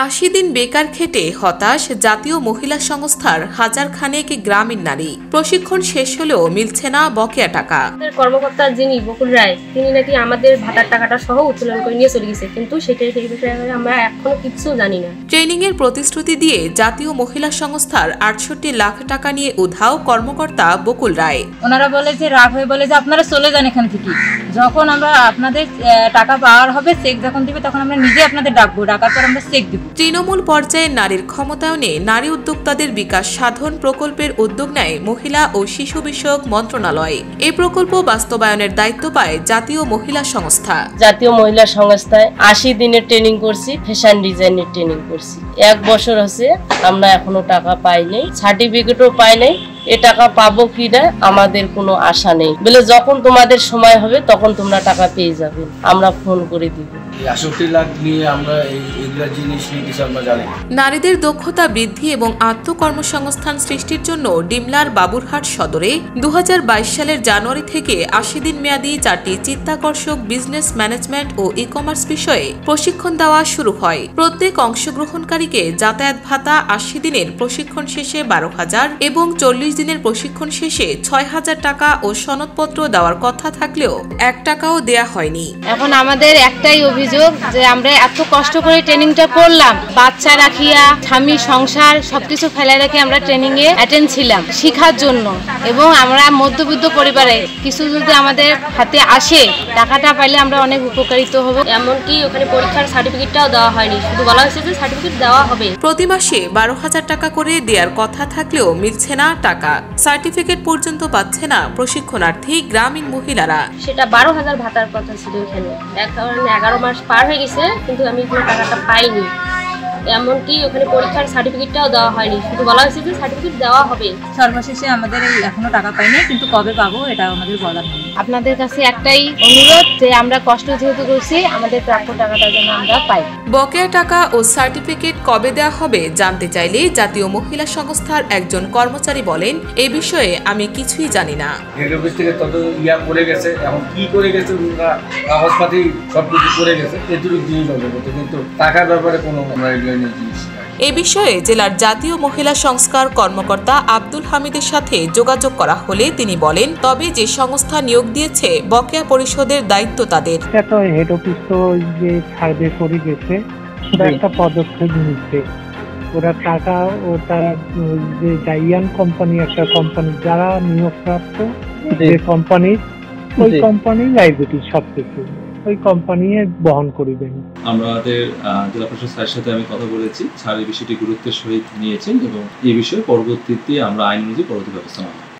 80 দিন বেকার খেটে হতাশ জাতীয় মহিলা সংস্থার হাজার খানেক গ্রামীণ নারী। প্রশিক্ষণ শেষ হলেও মিলছে না বকেয়া টাকা। কর্মকর্তা যিনি বকুল রায়, তিনি নাকি আমাদের ভাতার টাকাটা সহ উত্তোলন করে নিয়ে চলে গেছে, কিন্তু সেই বিষয়ে আমরা এখনো কিছু জানি না। ট্রেনিং এর প্রতিশ্রুতি দিয়ে জাতীয় মহিলা সংস্থার 68 লাখ টাকা নিয়ে উধাও কর্মকর্তা বকুল রায়। ওনারা বলে যে রাগ হয়ে বলে যে আপনারা চলে যান এখান থেকে, যখন আমরা আপনাদের টাকা পাওয়ার হবে চেক যখন দিবে তখন আমরা নিজে আপনাদের ডাকবো, ডাকার পর আমরা চেক দিব। তৃণমূল পর্যায়ে নারীর ক্ষমতায়নে নারী উদ্যোক্তাদের বিকাশ সাধন প্রকল্পের উদ্যোগ নেয় মহিলা ও শিশু বিষয়ক মন্ত্রণালয়। এই প্রকল্প বাস্তবায়নের দায়িত্ব পায় জাতীয় মহিলা সংস্থা। জাতীয় মহিলা সংস্থায় 80 দিনের ট্রেনিং করছি, ফ্যাশন ডিজাইনের ট্রেনিং করছি। 1 বছর হচ্ছে আমরা এখনো টাকা পাই নাই, সার্টিফিকেটও পাই নাই। এ টাকা পাবো কিনা আমাদের কোনো আশা নেই, বলে যখন তোমাদের সময় হবে তখন তোমরা টাকা পেয়ে যাবে, আমরা ফোন করে দিব। 68 লাখ নিয়ে আমরা এইগুলা জিনিস নিতে আমরা জানি। নারীদের দক্ষতা বৃদ্ধি এবং আত্মকর্মসংস্থান সৃষ্টির জন্য ডিমলার বাবুরহাট সদরে 2022 সালের জানুয়ারি থেকে 80 দিন মেয়াদী 4টি চিত্তাকর্ষক বিজনেস ম্যানেজমেন্ট ও ই-কমার্স বিষয়ে প্রশিক্ষণ দেওয়া শুরু হয়। প্রত্যেক অংশগ্রহণকারীকে যাতায়াত ভাতা 80 দিনের প্রশিক্ষণ শেষে 12,000 এবং 40 দিনের প্রশিক্ষণ শেষে 6,000 টাকা ও সনদপত্র দেওয়ার কথা থাকলেও 1 টাকাও দেয়া হয়নি। এখন আমাদের একটাই অভিযোগ যে আমরা এত কষ্ট করে ট্রেনিংটা করলাম, বাচ্চা রাখিয়া স্বামী সংসার সবকিছু ফেলে রেখে আমরা ট্রেনিং এ অ্যাটেন্ড ছিলাম শিখার জন্য, এবং আমরা মধ্যবিত্ত পরিবারে কিছু যদি আমাদের হাতে আসে টাকাটা পাইলে আমরা অনেক উপকারিত হব। এমনকি ওখানে পরীক্ষার সার্টিফিকেটটাও দেওয়া হয়নি, শুধু বলা হয়েছে যে সার্টিফিকেট দেওয়া হবে। প্রতি মাসে 12,000 টাকা করে দেওয়ার কথা থাকলেও মিলছে না টাকা। সার্টিফিকেট পর্যন্ত পাচ্ছে না প্রশিক্ষণার্থী গ্রামীণ মহিলারা। সেটা 12,000 ভাতার কথা ছিল এখানে, 11 মাস পার হয়ে গেছে কিন্তু আমি কোনো টাকাটা পাইনি। এমনকি ওখানে পরীক্ষার সার্টিফিকেটটাও দেওয়া হয়নি, শুধু বলা হয়েছে যে সার্টিফিকেট দেওয়া হবে। সর্বশেষে আমাদের এখনো টাকা পাইনি, কিন্তু কবে পাবো এটা আমাদের বলা নেই। আপনাদের কাছে একটাই অনুরোধ যে আমরা কষ্ট যেহেতু করছি আমাদের প্রাপ্য টাকাটা যেন আমরা পাই। বকেয়া টাকা ও সার্টিফিকেট কবে দেওয়া হবে জানতে চাইলে জাতীয় মহিলা সংস্থার একজন কর্মচারী বলেন, এই বিষয়ে আমি কিছুই জানি না। হেড অফিস থেকে তত করে গেছে, এখন কি করে গেছে, কাগজপাতি সবকিছু করে গেছে, এটুকু জিনিস হবে, কিন্তু টাকার ব্যাপারে কোনো এ বিষয়ে জেলার জাতীয় মহিলা সংস্কার কর্মকর্তা আব্দুল হামিদের সাথে যোগাযোগ করা হলে তিনি বলেন, তবে যে সংস্থা নিয়োগ দিয়েছে বকেয়া পরিশোধের দায়িত্ব তাদের। এটা হেড অফিস তো যে সার্ভে করে গেছে, ওরা একটা পদক্ষেপ নিচ্ছে, ওরা টাকা ওটা যে জায়ান কোম্পানি, একটা কোম্পানি যারা নিয়োগপ্রাপ্ত যে কোম্পানি, ওই কোম্পানি লাইবিলিটি সবকিছু ওই কোম্পানি বহন করিবেন। আমাদের জেলা প্রশাসক স্যারের সাথে আমি কথা বলেছি, স্যার এই বিষয়টি গুরুত্বের সহিত নিয়েছেন এবং এই বিষয়ে পরবর্তীতে আমরা আইন অনুযায়ী পরবর্তী ব্যবস্থা নেব।